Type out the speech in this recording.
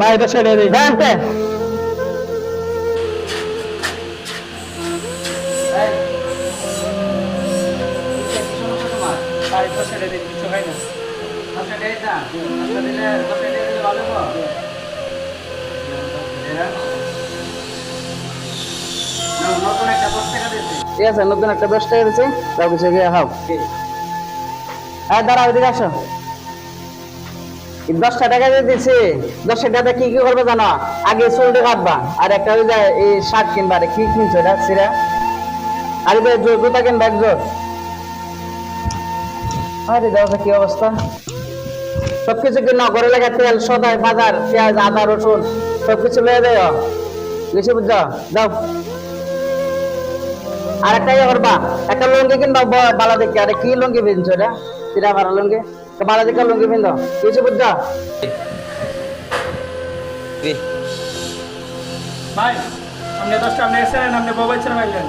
ভাই 10 টাকা দিই জানতে ভাই 10 টাকা দিই কিছু খাই না ঠিক আছে নতুন একটা 10 টাকা দিচ্ছি যাও কিছু গিয়ে খাও হ্যাঁ দাঁড়াও এদিকে আসো 10 টাকা দিয়ে দিচ্ছি 10 টাকা কি কি করবে জানো আগে চুলটা কাটবা আর একটা ওই যে এই শার্ট কিনবা আরে কি কিনছো এটা সিরা আরে ভাই জুতা কিনবা এক জোর আরে দেখো কি অবস্থা সবকিছু কিনা ঘরে লাগা তেল সদাই বাজার পেঁয়াজ আদা রসুন সবকিছু লয়ে দেয় বেশি বুঝছো যাও আর একটা ইয়ে করবা একটা লুঙ্গি কিনবা বালা দেখে আরে কি লুঙ্গি কিনছো এটা সিরা ভাড়া লুঙ্গি বালা দেখে লুঙ্গি কিনতো কিছু বুঝছো ভাই আপনি 10 টাকা আপনি এসেছেন আপনি মোবাইল ছেড়ে মাইলেন